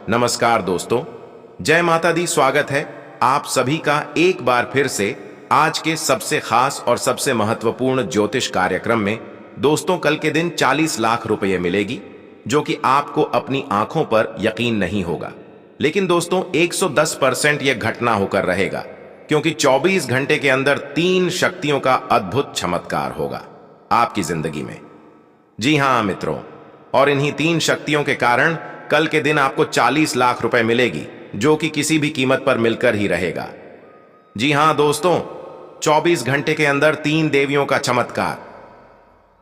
नमस्कार दोस्तों, जय माता दी। स्वागत है आप सभी का एक बार फिर से आज के सबसे खास और सबसे महत्वपूर्ण ज्योतिष कार्यक्रम में। दोस्तों, कल के दिन 40 लाख रुपए मिलेगी, जो कि आपको अपनी आंखों पर यकीन नहीं होगा। लेकिन दोस्तों, 110% यह घटना होकर रहेगा, क्योंकि 24 घंटे के अंदर 3 शक्तियों का अद्भुत चमत्कार होगा आपकी जिंदगी में। जी हां मित्रों, और इन्हीं 3 शक्तियों के कारण कल के दिन आपको 40 लाख रुपए मिलेगी, जो कि किसी भी कीमत पर मिलकर ही रहेगा। जी हां दोस्तों, 24 घंटे के अंदर 3 देवियों का चमत्कार।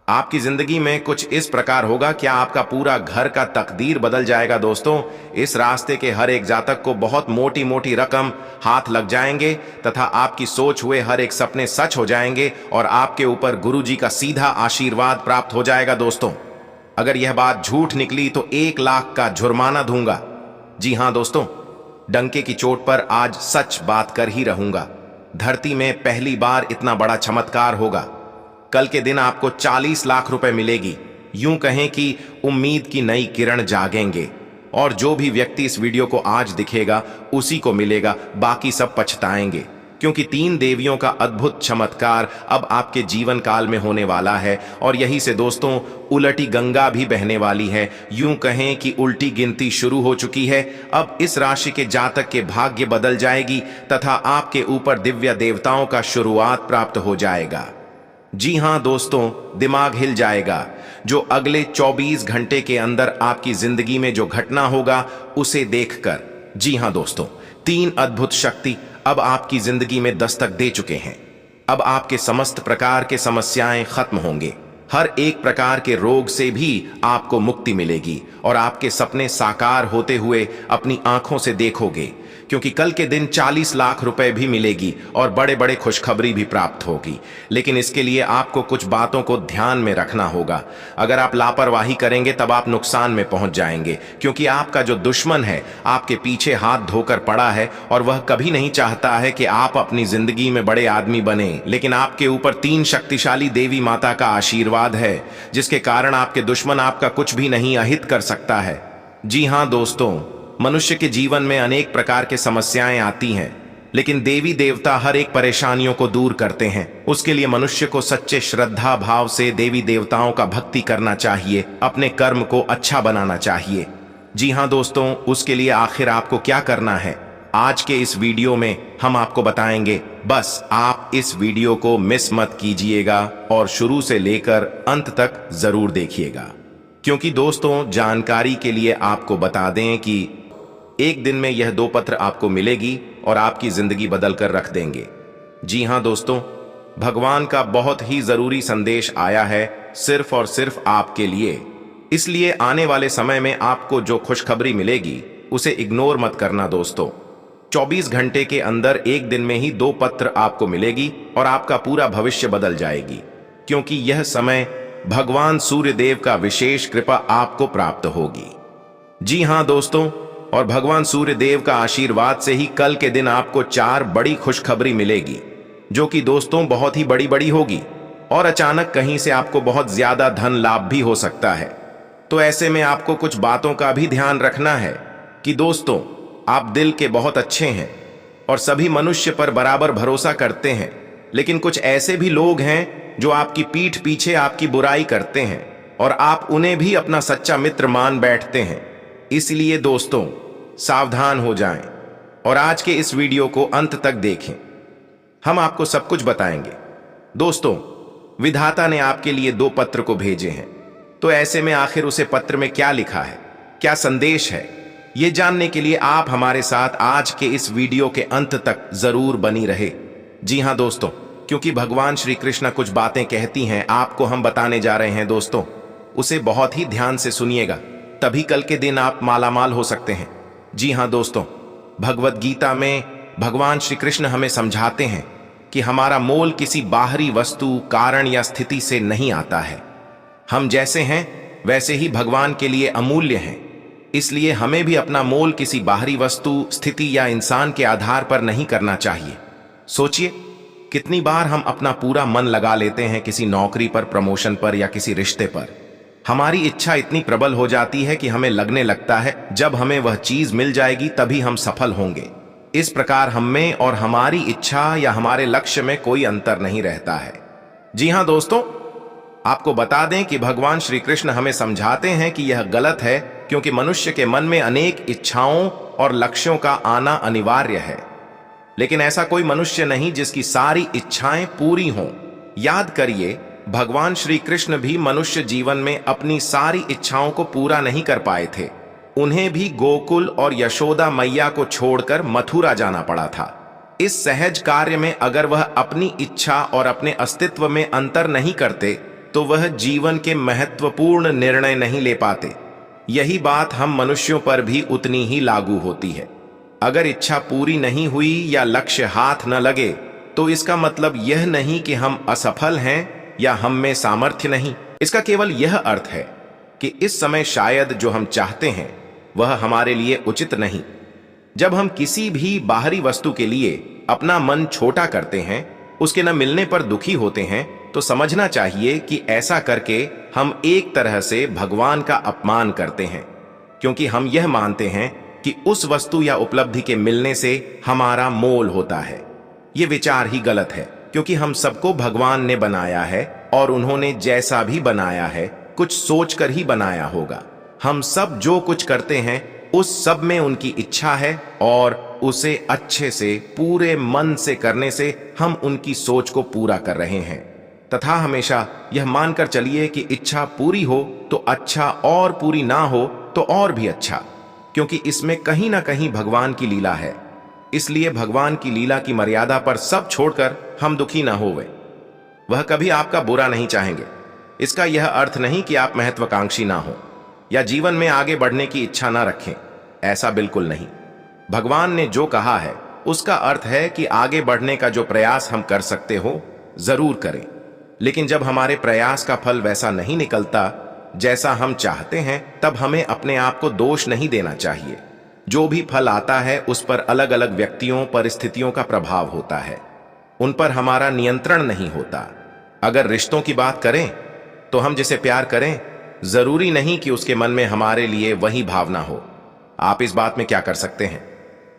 आपकी जिंदगी में कुछ इस प्रकार होगा, क्या आपका पूरा घर का तकदीर बदल जाएगा। दोस्तों, इस रास्ते के हर एक जातक को बहुत मोटी मोटी रकम हाथ लग जाएंगे तथा आपकी सोच हुए हर एक सपने सच हो जाएंगे और आपके ऊपर गुरुजी का सीधा आशीर्वाद प्राप्त हो जाएगा। दोस्तों, अगर यह बात झूठ निकली तो 1 लाख का जुर्माना दूंगा। जी हां दोस्तों, डंके की चोट पर आज सच बात कर ही रहूंगा। धरती में पहली बार इतना बड़ा चमत्कार होगा। कल के दिन आपको 40 लाख रुपए मिलेगी। यूं कहें कि उम्मीद की नई किरण जागेंगे, और जो भी व्यक्ति इस वीडियो को आज दिखेगा उसी को मिलेगा, बाकी सब पछताएंगे, क्योंकि 3 देवियों का अद्भुत चमत्कार अब आपके जीवन काल में होने वाला है। और यही से दोस्तों, उलटी गंगा भी बहने वाली है। यूं कहें कि उल्टी गिनती शुरू हो चुकी है। अब इस राशि के जातक के भाग्य बदल जाएगी तथा आपके ऊपर दिव्य देवताओं का शुरुआत प्राप्त हो जाएगा। जी हां दोस्तों, दिमाग हिल जाएगा। जो अगले 24 घंटे के अंदर आपकी जिंदगी में जो घटना होगा उसे देखकर। जी हां दोस्तों, 3 अद्भुत शक्ति अब आपकी जिंदगी में दस्तक दे चुके हैं। अब आपके समस्त प्रकार के समस्याएं खत्म होंगे। हर एक प्रकार के रोग से भी आपको मुक्ति मिलेगी और आपके सपने साकार होते हुए अपनी आंखों से देखोगे, क्योंकि कल के दिन 40 लाख रुपए भी मिलेगी और बड़े बड़े खुशखबरी भी प्राप्त होगी। लेकिन इसके लिए आपको कुछ बातों को ध्यान में रखना होगा। अगर आप लापरवाही करेंगे तब आप नुकसान में पहुंच जाएंगे, क्योंकि आपका जो दुश्मन है आपके पीछे हाथ धोकर पड़ा है और वह कभी नहीं चाहता है कि आप अपनी जिंदगी में बड़े आदमी बने। लेकिन आपके ऊपर 3 शक्तिशाली देवी माता का आशीर्वाद है, जिसके कारण आपके दुश्मन आपका कुछ भी नहीं अहित कर सकता है। जी हां दोस्तों, मनुष्य के जीवन में अनेक प्रकार की समस्याएं आती हैं, लेकिन देवी देवता हर एक परेशानियों को दूर करते हैं। उसके लिए मनुष्य को सच्चे श्रद्धा भाव से देवी देवताओं का भक्ति करना चाहिए, अपने कर्म को अच्छा बनाना चाहिए। जी हां दोस्तों, उसके लिए आखिर आपको क्या करना है, आज के इस वीडियो में हम आपको बताएंगे। बस आप इस वीडियो को मिस मत कीजिएगा और शुरू से लेकर अंत तक जरूर देखिएगा, क्योंकि दोस्तों, जानकारी के लिए आपको बता दें कि एक दिन में यह 2 पत्र आपको मिलेगी और आपकी जिंदगी बदल कर रख देंगे। जी हां दोस्तों, भगवान का बहुत ही जरूरी संदेश आया है, सिर्फ और सिर्फ आपके लिए। इसलिए आने वाले समय में आपको जो खुशखबरी मिलेगी उसे इग्नोर मत करना दोस्तों। 24 घंटे के अंदर एक दिन में ही 2 पत्र आपको मिलेगी और आपका पूरा भविष्य बदल जाएगी, क्योंकि यह समय भगवान सूर्यदेव का विशेष कृपा आपको प्राप्त होगी। जी हां दोस्तों, और भगवान सूर्यदेव का आशीर्वाद से ही कल के दिन आपको 4 बड़ी खुशखबरी मिलेगी, जो कि दोस्तों बहुत ही बड़ी बड़ी होगी, और अचानक कहीं से आपको बहुत ज्यादा धन लाभ भी हो सकता है। तो ऐसे में आपको कुछ बातों का भी ध्यान रखना है कि दोस्तों, आप दिल के बहुत अच्छे हैं और सभी मनुष्य पर बराबर भरोसा करते हैं, लेकिन कुछ ऐसे भी लोग हैं जो आपकी पीठ पीछे आपकी बुराई करते हैं और आप उन्हें भी अपना सच्चा मित्र मान बैठते हैं। इसलिए दोस्तों, सावधान हो जाएं और आज के इस वीडियो को अंत तक देखें। हम आपको सब कुछ बताएंगे। दोस्तों, विधाता ने आपके लिए 2 पत्र को भेजे हैं, तो ऐसे में आखिर उसे पत्र में क्या लिखा है, क्या संदेश है, ये जानने के लिए आप हमारे साथ आज के इस वीडियो के अंत तक जरूर बनी रहे। जी हां दोस्तों, क्योंकि भगवान श्री कृष्ण कुछ बातें कहती हैं, आपको हम बताने जा रहे हैं दोस्तों, उसे बहुत ही ध्यान से सुनिएगा, तभी कल के दिन आप मालामाल हो सकते हैं। जी हां दोस्तों, भगवत गीता में भगवान श्री कृष्ण हमें समझाते हैं कि हमारा मोल किसी बाहरी वस्तु, कारण या स्थिति से नहीं आता है। हम जैसे हैं वैसे ही भगवान के लिए अमूल्य हैं। इसलिए हमें भी अपना मोल किसी बाहरी वस्तु, स्थिति या इंसान के आधार पर नहीं करना चाहिए। सोचिए, कितनी बार हम अपना पूरा मन लगा लेते हैं किसी नौकरी पर, प्रमोशन पर या किसी रिश्ते पर। हमारी इच्छा इतनी प्रबल हो जाती है कि हमें लगने लगता है जब हमें वह चीज मिल जाएगी तभी हम सफल होंगे। इस प्रकार हम में और हमारी इच्छा या हमारे लक्ष्य में कोई अंतर नहीं रहता है। जी हां दोस्तों, आपको बता दें कि भगवान श्री कृष्ण हमें समझाते हैं कि यह गलत है, क्योंकि मनुष्य के मन में अनेक इच्छाओं और लक्ष्यों का आना अनिवार्य है, लेकिन ऐसा कोई मनुष्य नहीं जिसकी सारी इच्छाएं पूरी हों। याद करिए, भगवान श्री कृष्ण भी मनुष्य जीवन में अपनी सारी इच्छाओं को पूरा नहीं कर पाए थे। उन्हें भी गोकुल और यशोदा मैया को छोड़कर मथुरा जाना पड़ा था। इस सहज कार्य में अगर वह अपनी इच्छा और अपने अस्तित्व में अंतर नहीं करते तो वह जीवन के महत्वपूर्ण निर्णय नहीं ले पाते। यही बात हम मनुष्यों पर भी उतनी ही लागू होती है। अगर इच्छा पूरी नहीं हुई या लक्ष्य हाथ न लगे तो इसका मतलब यह नहीं कि हम असफल हैं या हम में सामर्थ्य नहीं। इसका केवल यह अर्थ है कि इस समय शायद जो हम चाहते हैं वह हमारे लिए उचित नहीं। जब हम किसी भी बाहरी वस्तु के लिए अपना मन छोटा करते हैं, उसके न मिलने पर दुखी होते हैं, तो समझना चाहिए कि ऐसा करके हम एक तरह से भगवान का अपमान करते हैं, क्योंकि हम यह मानते हैं कि उस वस्तु या उपलब्धि के मिलने से हमारा मोल होता है। यह विचार ही गलत है, क्योंकि हम सबको भगवान ने बनाया है और उन्होंने जैसा भी बनाया है कुछ सोचकर ही बनाया होगा। हम सब जो कुछ करते हैं उस सब में उनकी इच्छा है और उसे अच्छे से पूरे मन से करने से हम उनकी सोच को पूरा कर रहे हैं। तथा हमेशा यह मानकर चलिए कि इच्छा पूरी हो तो अच्छा और पूरी ना हो तो और भी अच्छा, क्योंकि इसमें कहीं ना कहीं भगवान की लीला है। इसलिए भगवान की लीला की मर्यादा पर सब छोड़कर हम दुखी ना होवे। वह कभी आपका बुरा नहीं चाहेंगे। इसका यह अर्थ नहीं कि आप महत्वाकांक्षी ना हो या जीवन में आगे बढ़ने की इच्छा ना रखें, ऐसा बिल्कुल नहीं। भगवान ने जो कहा है उसका अर्थ है कि आगे बढ़ने का जो प्रयास हम कर सकते हो जरूर करें, लेकिन जब हमारे प्रयास का फल वैसा नहीं निकलता जैसा हम चाहते हैं तब हमें अपने आप को दोष नहीं देना चाहिए। जो भी फल आता है उस पर अलग अलग व्यक्तियों परिस्थितियों का प्रभाव होता है, उन पर हमारा नियंत्रण नहीं होता। अगर रिश्तों की बात करें तो हम जिसे प्यार करें जरूरी नहीं कि उसके मन में हमारे लिए वही भावना हो। आप इस बात में क्या कर सकते हैं?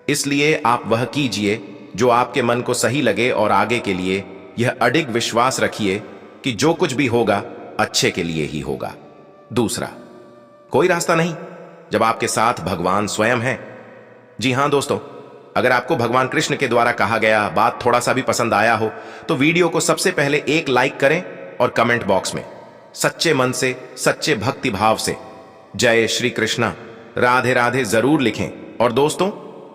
इसलिए आप वह कीजिए जो आपके मन को सही लगे और आगे के लिए यह अडिग विश्वास रखिए कि जो कुछ भी होगा अच्छे के लिए ही होगा। दूसरा, कोई रास्ता नहीं जब आपके साथ भगवान स्वयं है। जी हां दोस्तों, अगर आपको भगवान कृष्ण के द्वारा कहा गया बात थोड़ा सा भी पसंद आया हो तो वीडियो को सबसे पहले एक लाइक करें और कमेंट बॉक्स में सच्चे मन से, सच्चे भक्ति भाव से जय श्री कृष्णा, राधे राधे जरूर लिखें। और दोस्तों,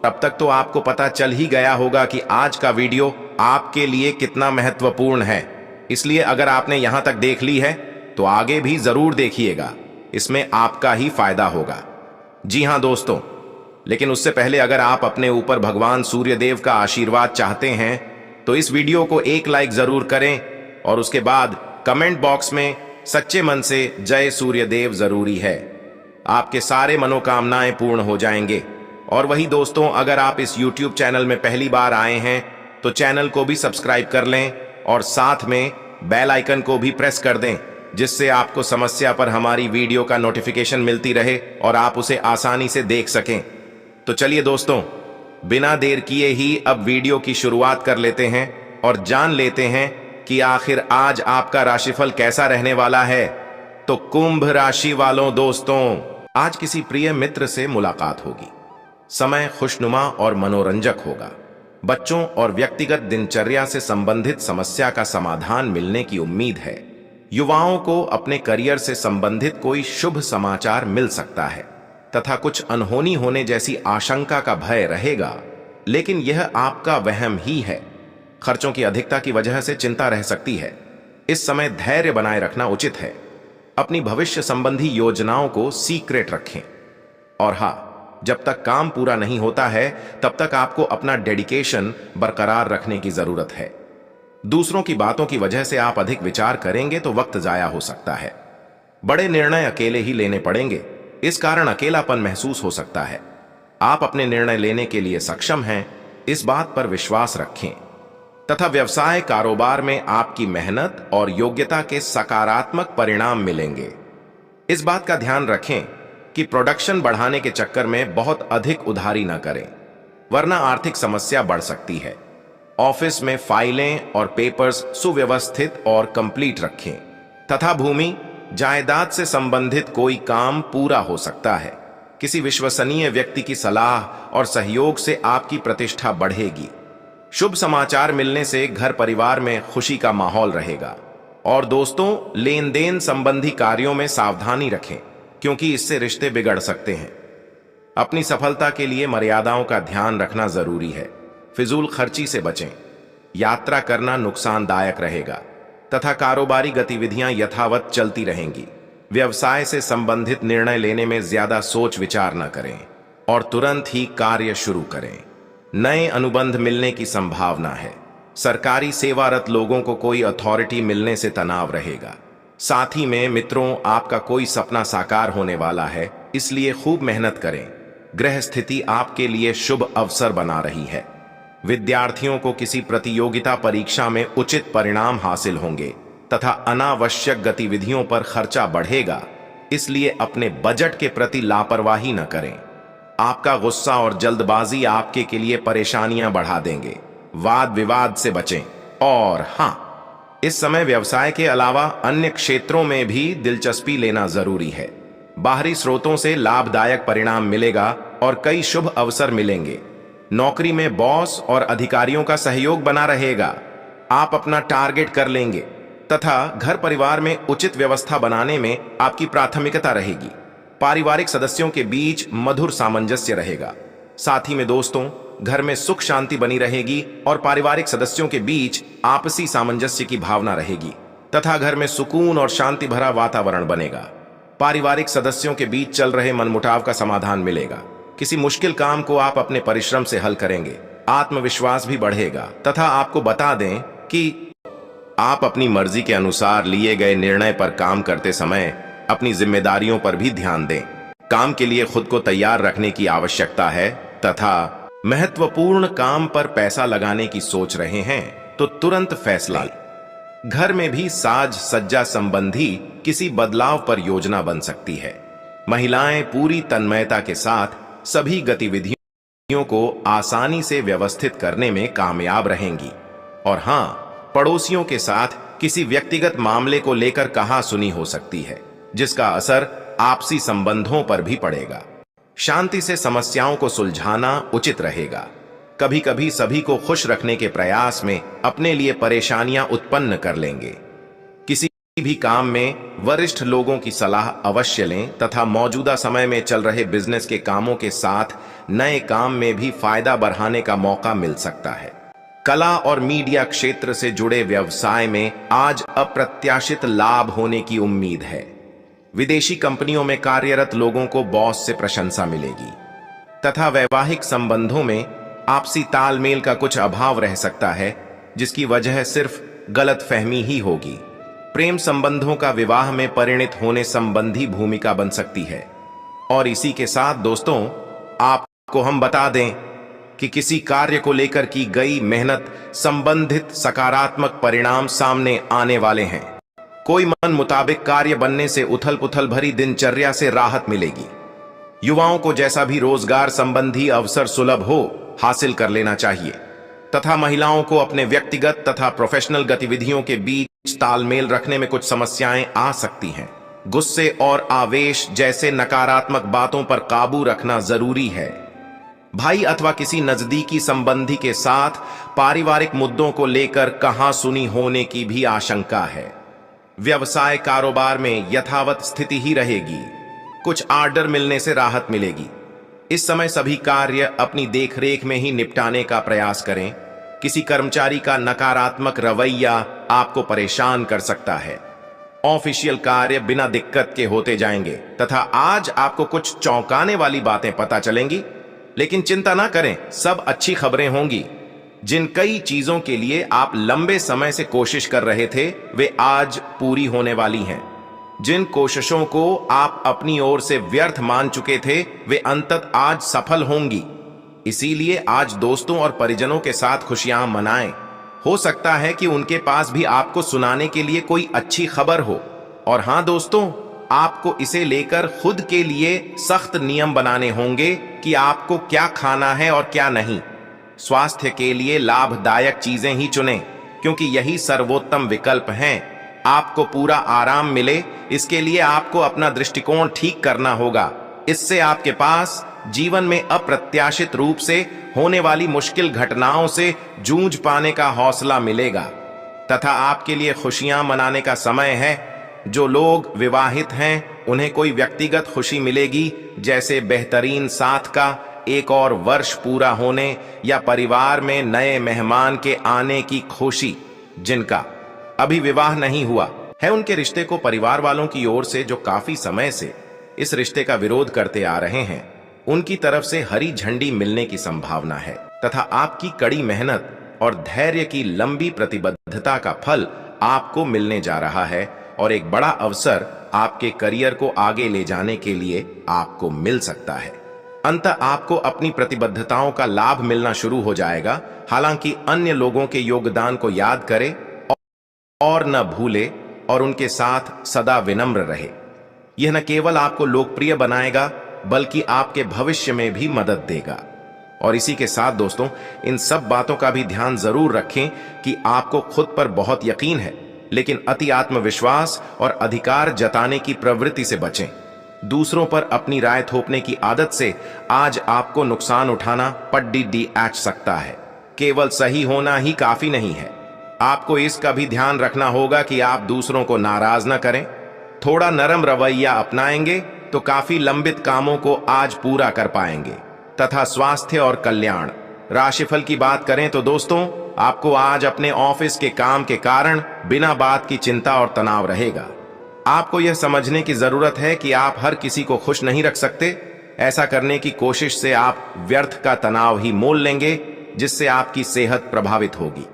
तब तक तो आपको पता चल ही गया होगा कि आज का वीडियो आपके लिए कितना महत्वपूर्ण है। इसलिए अगर आपने यहां तक देख ली है तो आगे भी जरूर देखिएगा, इसमें आपका ही फायदा होगा। जी हां दोस्तों, लेकिन उससे पहले अगर आप अपने ऊपर भगवान सूर्यदेव का आशीर्वाद चाहते हैं तो इस वीडियो को एक लाइक जरूर करें और उसके बाद कमेंट बॉक्स में सच्चे मन से जय सूर्यदेव जरूरी है। आपके सारे मनोकामनाएं पूर्ण हो जाएंगे। और वही दोस्तों, अगर आप इस YouTube चैनल में पहली बार आए हैं तो चैनल को भी सब्सक्राइब कर लें और साथ में बेल आइकन को भी प्रेस कर दें, जिससे आपको समस्या पर हमारी वीडियो का नोटिफिकेशन मिलती रहे और आप उसे आसानी से देख सकें। तो चलिए दोस्तों, बिना देर किए ही अब वीडियो की शुरुआत कर लेते हैं और जान लेते हैं कि आखिर आज आपका राशिफल कैसा रहने वाला है। तो कुंभ राशि वालों दोस्तों, आज किसी प्रिय मित्र से मुलाकात होगी। समय खुशनुमा और मनोरंजक होगा। बच्चों और व्यक्तिगत दिनचर्या से संबंधित समस्या का समाधान मिलने की उम्मीद है। युवाओं को अपने करियर से संबंधित कोई शुभ समाचार मिल सकता है तथा कुछ अनहोनी होने जैसी आशंका का भय रहेगा, लेकिन यह आपका वहम ही है। खर्चों की अधिकता की वजह से चिंता रह सकती है। इस समय धैर्य बनाए रखना उचित है। अपनी भविष्य संबंधी योजनाओं को सीक्रेट रखें। और हाँ, जब तक काम पूरा नहीं होता है तब तक आपको अपना डेडिकेशन बरकरार रखने की जरूरत है। दूसरों की बातों की वजह से आप अधिक विचार करेंगे तो वक्त जाया हो सकता है। बड़े निर्णय अकेले ही लेने पड़ेंगे, इस कारण अकेलापन महसूस हो सकता है। आप अपने निर्णय लेने के लिए सक्षम हैं, इस बात पर विश्वास रखें। तथा व्यवसाय कारोबार में आपकी मेहनत और योग्यता के सकारात्मक परिणाम मिलेंगे। इस बात का ध्यान रखें कि प्रोडक्शन बढ़ाने के चक्कर में बहुत अधिक उधारी न करें, वरना आर्थिक समस्या बढ़ सकती है। ऑफिस में फाइलें और पेपर्स सुव्यवस्थित और कंप्लीट रखें तथा भूमि जायदाद से संबंधित कोई काम पूरा हो सकता है। किसी विश्वसनीय व्यक्ति की सलाह और सहयोग से आपकी प्रतिष्ठा बढ़ेगी। शुभ समाचार मिलने से घर परिवार में खुशी का माहौल रहेगा। और दोस्तों, लेन देन संबंधी कार्यों में सावधानी रखें, क्योंकि इससे रिश्ते बिगड़ सकते हैं। अपनी सफलता के लिए मर्यादाओं का ध्यान रखना जरूरी है। फिजूल खर्ची से बचें। यात्रा करना नुकसानदायक रहेगा तथा कारोबारी गतिविधियां यथावत चलती रहेंगी। व्यवसाय से संबंधित निर्णय लेने में ज्यादा सोच विचार न करें और तुरंत ही कार्य शुरू करें। नए अनुबंध मिलने की संभावना है। सरकारी सेवारत लोगों को कोई अथॉरिटी मिलने से तनाव रहेगा। साथ ही में मित्रों, आपका कोई सपना साकार होने वाला है, इसलिए खूब मेहनत करें। ग्रह स्थिति आपके लिए शुभ अवसर बना रही है। विद्यार्थियों को किसी प्रतियोगिता परीक्षा में उचित परिणाम हासिल होंगे तथा अनावश्यक गतिविधियों पर खर्चा बढ़ेगा, इसलिए अपने बजट के प्रति लापरवाही न करें। आपका गुस्सा और जल्दबाजी आपके के लिए परेशानियां बढ़ा देंगे। वाद विवाद से बचें। और हां, इस समय व्यवसाय के अलावा अन्य क्षेत्रों में भी दिलचस्पी लेना जरूरी है। बाहरी स्रोतों से लाभदायक परिणाम मिलेगा और कई शुभ अवसर मिलेंगे। नौकरी में बॉस और अधिकारियों का सहयोग बना रहेगा। आप अपना टारगेट कर लेंगे तथा घर परिवार में उचित व्यवस्था बनाने में आपकी प्राथमिकता रहेगी। पारिवारिक सदस्यों के बीच मधुर सामंजस्य रहेगा। साथ ही में दोस्तों, घर में सुख शांति बनी रहेगी और पारिवारिक सदस्यों के बीच आपसी सामंजस्य की भावना रहेगी तथा घर में सुकून और शांति भरा वातावरण बनेगा। पारिवारिक सदस्यों के बीच चल रहे मनमुटाव का समाधान मिलेगा। किसी मुश्किल काम को आप अपने परिश्रम से हल करेंगे। आत्मविश्वास भी बढ़ेगा तथा आपको बता दें कि आप अपनी मर्जी के अनुसार लिए गए निर्णय पर काम करते समय अपनी जिम्मेदारियों पर भी ध्यान दें। काम के लिए खुद को तैयार रखने की आवश्यकता है तथा महत्वपूर्ण काम पर पैसा लगाने की सोच रहे हैं तो तुरंत फैसला लें। घर में भी साज सज्जा संबंधी किसी बदलाव पर योजना बन सकती है। महिलाएं पूरी तन्मयता के साथ सभी गतिविधियों को आसानी से व्यवस्थित करने में कामयाब रहेंगी। और हां, पड़ोसियों के साथ किसी व्यक्तिगत मामले को लेकर कहासुनी हो सकती है, जिसका असर आपसी संबंधों पर भी पड़ेगा। शांति से समस्याओं को सुलझाना उचित रहेगा। कभी कभी सभी को खुश रखने के प्रयास में अपने लिए परेशानियां उत्पन्न कर लेंगे। किसी भी काम में वरिष्ठ लोगों की सलाह अवश्य लें तथा मौजूदा समय में चल रहे बिजनेस के कामों के साथ नए काम में भी फायदा बढ़ाने का मौका मिल सकता है। कला और मीडिया क्षेत्र से जुड़े व्यवसाय में आज अप्रत्याशित लाभ होने की उम्मीद है। विदेशी कंपनियों में कार्यरत लोगों को बॉस से प्रशंसा मिलेगी तथा वैवाहिक संबंधों में आपसी तालमेल का कुछ अभाव रह सकता है, जिसकी वजह सिर्फ गलतफहमी ही होगी। प्रेम संबंधों का विवाह में परिणित होने संबंधी भूमिका बन सकती है। और इसी के साथ दोस्तों, आपको हम बता दें कि किसी कार्य को लेकर की गई मेहनत संबंधित सकारात्मक परिणाम सामने आने वाले हैं। कोई मन मुताबिक कार्य बनने से उथल पुथल भरी दिनचर्या से राहत मिलेगी। युवाओं को जैसा भी रोजगार संबंधी अवसर सुलभ हो, हासिल कर लेना चाहिए तथा महिलाओं को अपने व्यक्तिगत तथा प्रोफेशनल गतिविधियों के बीच तालमेल रखने में कुछ समस्याएं आ सकती हैं। गुस्से और आवेश जैसे नकारात्मक बातों पर काबू रखना जरूरी है। भाई अथवा किसी नजदीकी संबंधी के साथ पारिवारिक मुद्दों को लेकर कहासुनी होने की भी आशंका है। व्यवसाय कारोबार में यथावत स्थिति ही रहेगी। कुछ ऑर्डर मिलने से राहत मिलेगी। इस समय सभी कार्य अपनी देखरेख में ही निपटाने का प्रयास करें। किसी कर्मचारी का नकारात्मक रवैया आपको परेशान कर सकता है। ऑफिशियल कार्य बिना दिक्कत के होते जाएंगे तथा आज आपको कुछ चौंकाने वाली बातें पता चलेंगी, लेकिन चिंता ना करें, सब अच्छी खबरें होंगी। जिन कई चीजों के लिए आप लंबे समय से कोशिश कर रहे थे, वे आज पूरी होने वाली हैं। जिन कोशिशों को आप अपनी ओर से व्यर्थ मान चुके थे, वे अंततः आज सफल होंगी। इसीलिए आज दोस्तों और परिजनों के साथ खुशियां मनाएं। हो सकता है कि उनके पास भी आपको सुनाने के लिए कोई अच्छी खबर हो। और हां दोस्तों, आपको इसे लेकर खुद के लिए सख्त नियम बनाने होंगे कि आपको क्या खाना है और क्या नहीं। स्वास्थ्य के लिए लाभदायक चीजें ही चुनें, क्योंकि यही सर्वोत्तम विकल्प हैं। आपको पूरा आराम मिले, इसके लिए आपको अपना दृष्टिकोण ठीक करना होगा। इससे आपके पास जीवन में अप्रत्याशित रूप से होने वाली मुश्किल घटनाओं से जूझ पाने का हौसला मिलेगा तथा आपके लिए खुशियां मनाने का समय है। जो लोग विवाहित हैं उन्हें कोई व्यक्तिगत खुशी मिलेगी, जैसे बेहतरीन साथ का एक और वर्ष पूरा होने या परिवार में नए मेहमान के आने की खुशी। जिनका अभी विवाह नहीं हुआ है, उनके रिश्ते को परिवार वालों की ओर से जो काफी समय से इस रिश्ते का विरोध करते आ रहे हैं, उनकी तरफ से हरी झंडी मिलने की संभावना है तथा आपकी कड़ी मेहनत और धैर्य की लंबी प्रतिबद्धता का फल आपको मिलने जा रहा है और एक बड़ा अवसर आपके करियर को आगे ले जाने के लिए आपको मिल सकता है। अंततः आपको अपनी प्रतिबद्धताओं का लाभ मिलना शुरू हो जाएगा। हालांकि अन्य लोगों के योगदान को याद करें और न भूले और उनके साथ सदा विनम्र रहे। यह न केवल आपको लोकप्रिय बनाएगा बल्कि आपके भविष्य में भी मदद देगा। और इसी के साथ दोस्तों, इन सब बातों का भी ध्यान जरूर रखें कि आपको खुद पर बहुत यकीन है, लेकिन अति आत्मविश्वास और अधिकार जताने की प्रवृत्ति से बचें। दूसरों पर अपनी राय थोपने की आदत से आज आपको नुकसान उठाना पड्डी आच सकता है। केवल सही होना ही काफी नहीं है, आपको इसका भी ध्यान रखना होगा कि आप दूसरों को नाराज न करें। थोड़ा नरम रवैया अपनाएंगे तो काफी लंबित कामों को आज पूरा कर पाएंगे। तथा स्वास्थ्य और कल्याण राशिफल की बात करें तो दोस्तों, आपको आज अपने ऑफिस के काम के कारण बिना बात की चिंता और तनाव रहेगा। आपको यह समझने की जरूरत है कि आप हर किसी को खुश नहीं रख सकते। ऐसा करने की कोशिश से आप व्यर्थ का तनाव ही मोल लेंगे, जिससे आपकी सेहत प्रभावित होगी।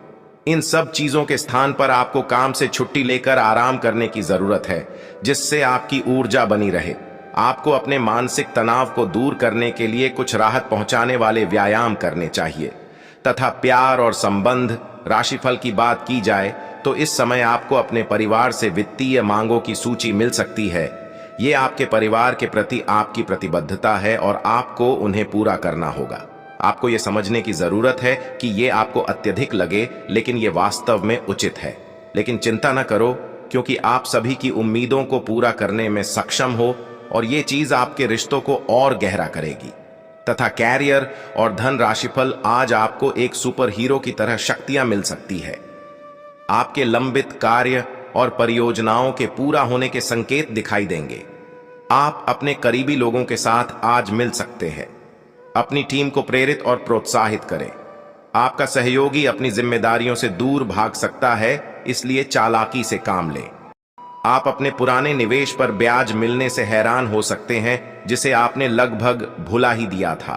इन सब चीजों के स्थान पर आपको काम से छुट्टी लेकर आराम करने की जरूरत है, जिससे आपकी ऊर्जा बनी रहे। आपको अपने मानसिक तनाव को दूर करने के लिए कुछ राहत पहुंचाने वाले व्यायाम करने चाहिए। तथा प्यार और संबंध राशिफल की बात की जाए तो इस समय आपको अपने परिवार से वित्तीय मांगों की सूची मिल सकती है। ये आपके परिवार के प्रति आपकी प्रतिबद्धता है और आपको उन्हें पूरा करना होगा। आपको यह समझने की जरूरत है कि ये आपको अत्यधिक लगे, लेकिन ये वास्तव में उचित है। लेकिन चिंता न करो, क्योंकि आप सभी की उम्मीदों को पूरा करने में सक्षम हो और ये चीज आपके रिश्तों को और गहरा करेगी। तथा कैरियर और धन राशिफल आज आपको एक सुपर हीरो की तरह शक्तियां मिल सकती है। आपके लंबित कार्य और परियोजनाओं के पूरा होने के संकेत दिखाई देंगे। आप अपने करीबी लोगों के साथ आज मिल सकते हैं। अपनी टीम को प्रेरित और प्रोत्साहित करें। आपका सहयोगी अपनी जिम्मेदारियों से दूर भाग सकता है, इसलिए चालाकी से काम लें। आप अपने पुराने निवेश पर ब्याज मिलने से हैरान हो सकते हैं, जिसे आपने लगभग भुला ही दिया था।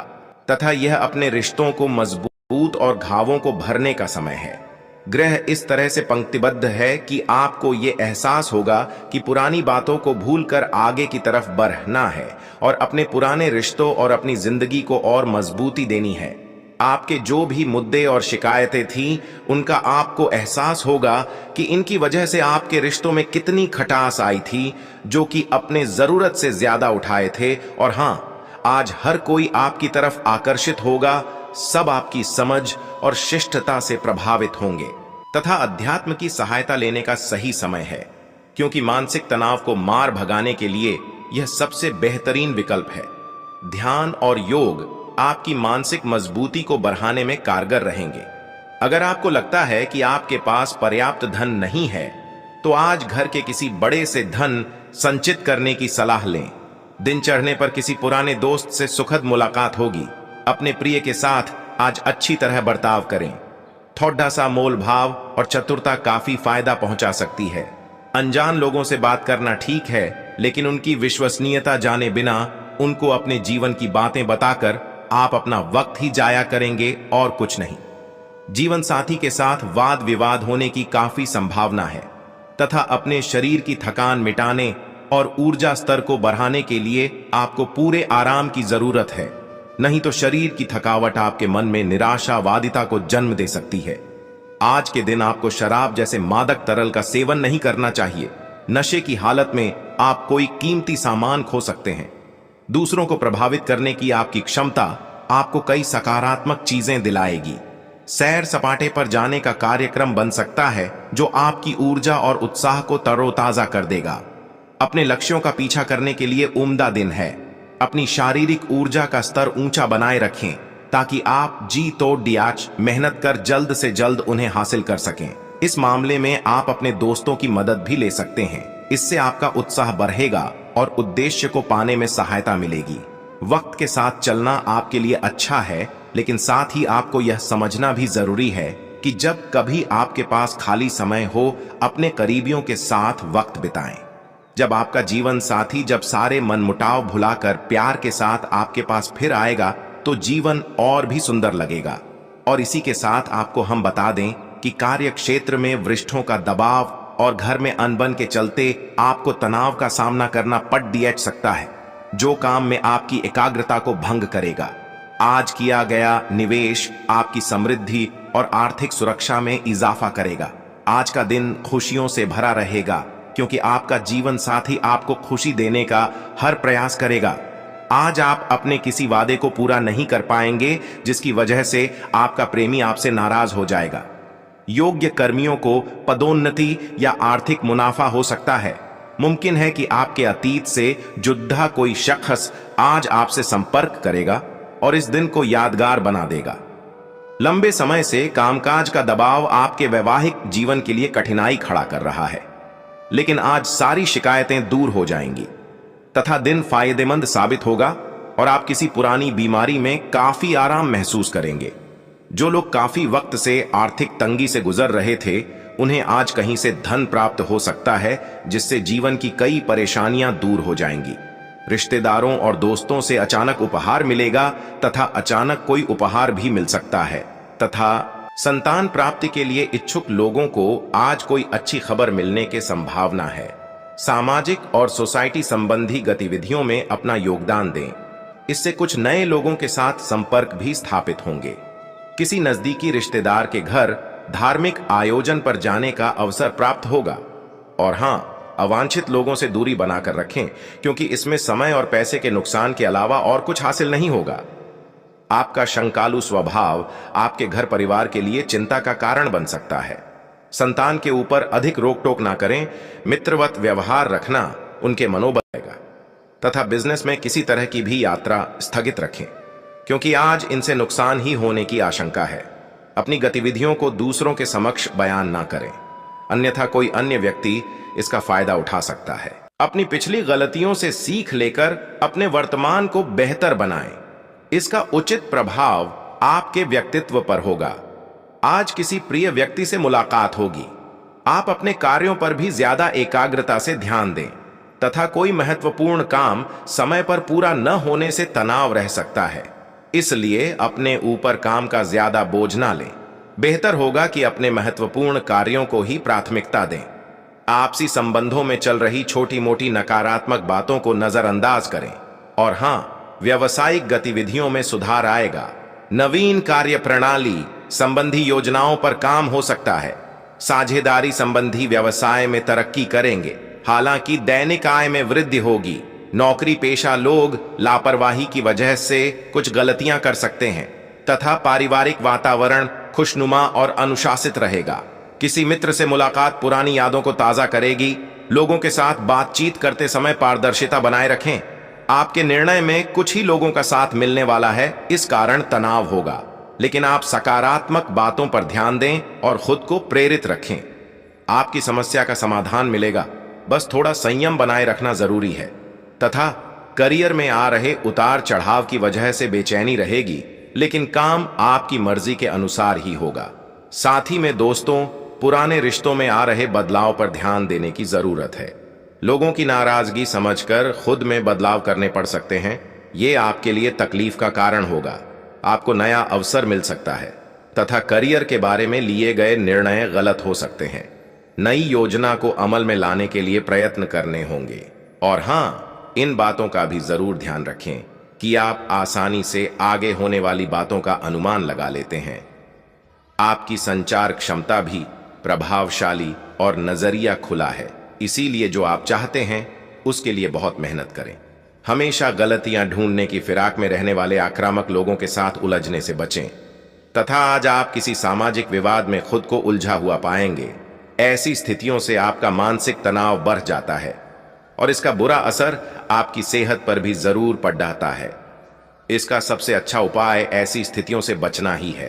तथा यह अपने रिश्तों को मजबूत और घावों को भरने का समय है। ग्रह इस तरह से पंक्तिबद्ध है कि आपको ये एहसास होगा कि पुरानी बातों को भूलकर आगे की तरफ बढ़ना है और अपने पुराने रिश्तों और अपनी जिंदगी को और मजबूती देनी है। आपके जो भी मुद्दे और शिकायतें थीं, उनका आपको एहसास होगा कि इनकी वजह से आपके रिश्तों में कितनी खटास आई थी, जो कि अपने जरूरत से ज्यादा उठाए थे। और हाँ, आज हर कोई आपकी तरफ आकर्षित होगा। सब आपकी समझ और शिष्टता से प्रभावित होंगे। तथा अध्यात्म की सहायता लेने का सही समय है, क्योंकि मानसिक तनाव को मार भगाने के लिए यह सबसे बेहतरीन विकल्प है। ध्यान और योग आपकी मानसिक मजबूती को बढ़ाने में कारगर रहेंगे। अगर आपको लगता है कि आपके पास पर्याप्त धन नहीं है, तो आज घर के किसी बड़े से धन संचित करने की सलाह लें। दिन चढ़ने पर किसी पुराने दोस्त से सुखद मुलाकात होगी। अपने प्रिय के साथ आज अच्छी तरह बर्ताव करें। थोड़ा सा मोल भाव और चतुरता काफी फायदा पहुंचा सकती है। अनजान लोगों से बात करना ठीक है, लेकिन उनकी विश्वसनीयता जाने बिना उनको अपने जीवन की बातें बताकर आप अपना वक्त ही जाया करेंगे और कुछ नहीं। जीवन साथी के साथ वाद विवाद होने की काफी संभावना है। तथा अपने शरीर की थकान मिटाने और ऊर्जा स्तर को बढ़ाने के लिए आपको पूरे आराम की जरूरत है। नहीं तो शरीर की थकावट आपके मन में निराशावादिता को जन्म दे सकती है। आज के दिन आपको शराब जैसे मादक तरल का सेवन नहीं करना चाहिए। नशे की हालत में आप कोई कीमती सामान खो सकते हैं। दूसरों को प्रभावित करने की आपकी क्षमता आपको कई सकारात्मक चीजें दिलाएगी। सैर सपाटे पर जाने का कार्यक्रम बन सकता है जो आपकी ऊर्जा और उत्साह को तरोताजा कर देगा। अपने लक्ष्यों का पीछा करने के लिए उम्दा दिन है। अपनी शारीरिक ऊर्जा का स्तर ऊंचा बनाए रखें ताकि आप जी तोड़ दियाच मेहनत कर जल्द से जल्द उन्हें हासिल कर सकें। इस मामले में आप अपने दोस्तों की मदद भी ले सकते हैं। इससे आपका उत्साह बढ़ेगा और उद्देश्य को पाने में सहायता मिलेगी। वक्त के साथ चलना आपके लिए अच्छा है, लेकिन साथ ही आपको यह समझना भी जरूरी है कि जब कभी आपके पास खाली समय हो, अपने करीबियों के साथ वक्त बिताएं। जब आपका जीवन साथी जब सारे मनमुटाव भुलाकर प्यार के साथ आपके पास फिर आएगा तो जीवन और भी सुंदर लगेगा। और इसी के साथ आपको हम बता दें कि कार्य क्षेत्र में वरिष्ठों का दबाव और घर में अनबन के चलते आपको तनाव का सामना करना पड़ दिया सकता है, जो काम में आपकी एकाग्रता को भंग करेगा। आज किया गया निवेश आपकी समृद्धि और आर्थिक सुरक्षा में इजाफा करेगा। आज का दिन खुशियों से भरा रहेगा क्योंकि आपका जीवन साथी आपको खुशी देने का हर प्रयास करेगा। आज आप अपने किसी वादे को पूरा नहीं कर पाएंगे जिसकी वजह से आपका प्रेमी आपसे नाराज हो जाएगा। योग्य कर्मियों को पदोन्नति या आर्थिक मुनाफा हो सकता है। मुमकिन है कि आपके अतीत से जुड़ा कोई शख्स आज आपसे संपर्क करेगा और इस दिन को यादगार बना देगा। लंबे समय से कामकाज का दबाव आपके वैवाहिक जीवन के लिए कठिनाई खड़ा कर रहा है, लेकिन आज सारी शिकायतें दूर हो जाएंगी तथा दिन फायदेमंद साबित होगा और आप किसी पुरानी बीमारी में काफी आराम महसूस करेंगे। जो लोग काफी वक्त से आर्थिक तंगी से गुजर रहे थे, उन्हें आज कहीं से धन प्राप्त हो सकता है जिससे जीवन की कई परेशानियां दूर हो जाएंगी। रिश्तेदारों और दोस्तों से अचानक उपहार मिलेगा तथा अचानक कोई उपहार भी मिल सकता है तथा संतान प्राप्ति के लिए इच्छुक लोगों को आज कोई अच्छी खबर मिलने की संभावना है। सामाजिक और सोसाइटी संबंधी गतिविधियों में अपना योगदान दें, इससे कुछ नए लोगों के साथ संपर्क भी स्थापित होंगे। किसी नजदीकी रिश्तेदार के घर धार्मिक आयोजन पर जाने का अवसर प्राप्त होगा। और हां, अवांछित लोगों से दूरी बनाकर रखें क्योंकि इसमें समय और पैसे के नुकसान के अलावा और कुछ हासिल नहीं होगा। आपका शंकालु स्वभाव आपके घर परिवार के लिए चिंता का कारण बन सकता है। संतान के ऊपर अधिक रोक टोक ना करें, मित्रवत व्यवहार रखना उनके मनोबल बढ़ाएगा तथा बिजनेस में किसी तरह की भी यात्रा स्थगित रखें क्योंकि आज इनसे नुकसान ही होने की आशंका है। अपनी गतिविधियों को दूसरों के समक्ष बयान ना करें, अन्यथा कोई अन्य व्यक्ति इसका फायदा उठा सकता है। अपनी पिछली गलतियों से सीख लेकर अपने वर्तमान को बेहतर बनाएं। इसका उचित प्रभाव आपके व्यक्तित्व पर होगा। आज किसी प्रिय व्यक्ति से मुलाकात होगी। आप अपने कार्यों पर भी ज्यादा एकाग्रता से ध्यान दें तथा कोई महत्वपूर्ण काम समय पर पूरा न होने से तनाव रह सकता है, इसलिए अपने ऊपर काम का ज्यादा बोझ ना लें। बेहतर होगा कि अपने महत्वपूर्ण कार्यों को ही प्राथमिकता दें। आपसी संबंधों में चल रही छोटी मोटी नकारात्मक बातों को नजरअंदाज करें और हां, व्यावसायिक गतिविधियों में सुधार आएगा। नवीन कार्य प्रणाली संबंधी योजनाओं पर काम हो सकता है। साझेदारी संबंधी व्यवसाय में तरक्की करेंगे, हालांकि दैनिक आय में वृद्धि होगी। नौकरी पेशा लोग लापरवाही की वजह से कुछ गलतियां कर सकते हैं तथा पारिवारिक वातावरण खुशनुमा और अनुशासित रहेगा। किसी मित्र से मुलाकात पुरानी यादों को ताजा करेगी। लोगों के साथ बातचीत करते समय पारदर्शिता बनाए रखें। आपके निर्णय में कुछ ही लोगों का साथ मिलने वाला है, इस कारण तनाव होगा, लेकिन आप सकारात्मक बातों पर ध्यान दें और खुद को प्रेरित रखें। आपकी समस्या का समाधान मिलेगा, बस थोड़ा संयम बनाए रखना जरूरी है। तथा करियर में आ रहे उतार चढ़ाव की वजह से बेचैनी रहेगी, लेकिन काम आपकी मर्जी के अनुसार ही होगा। साथ ही में दोस्तों, पुराने रिश्तों में आ रहे बदलाव पर ध्यान देने की जरूरत है। लोगों की नाराजगी समझकर खुद में बदलाव करने पड़ सकते हैं। ये आपके लिए तकलीफ का कारण होगा। आपको नया अवसर मिल सकता है तथा करियर के बारे में लिए गए निर्णय गलत हो सकते हैं। नई योजना को अमल में लाने के लिए प्रयत्न करने होंगे। और हां, इन बातों का भी जरूर ध्यान रखें कि आप आसानी से आगे होने वाली बातों का अनुमान लगा लेते हैं। आपकी संचार क्षमता भी प्रभावशाली और नजरिया खुला है, इसीलिए जो आप चाहते हैं उसके लिए बहुत मेहनत करें। हमेशा गलतियां ढूंढने की फिराक में रहने वाले आक्रामक लोगों के साथ उलझने से बचें तथा आज आप किसी सामाजिक विवाद में खुद को उलझा हुआ पाएंगे। ऐसी स्थितियों से आपका मानसिक तनाव बढ़ जाता है और इसका बुरा असर आपकी सेहत पर भी जरूर पड़ जाता है। इसका सबसे अच्छा उपाय ऐसी स्थितियों से बचना ही है,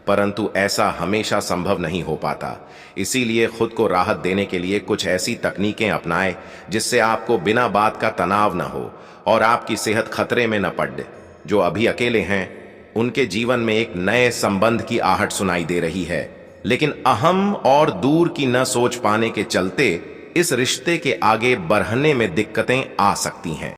परंतु ऐसा हमेशा संभव नहीं हो पाता। इसीलिए खुद को राहत देने के लिए कुछ ऐसी तकनीकें अपनाएं जिससे आपको बिना बात का तनाव न हो और आपकी सेहत खतरे में न पड़े। जो अभी अकेले हैं उनके जीवन में एक नए संबंध की आहट सुनाई दे रही है, लेकिन अहम और दूर की न सोच पाने के चलते इस रिश्ते के आगे बढ़ने में दिक्कतें आ सकती हैं।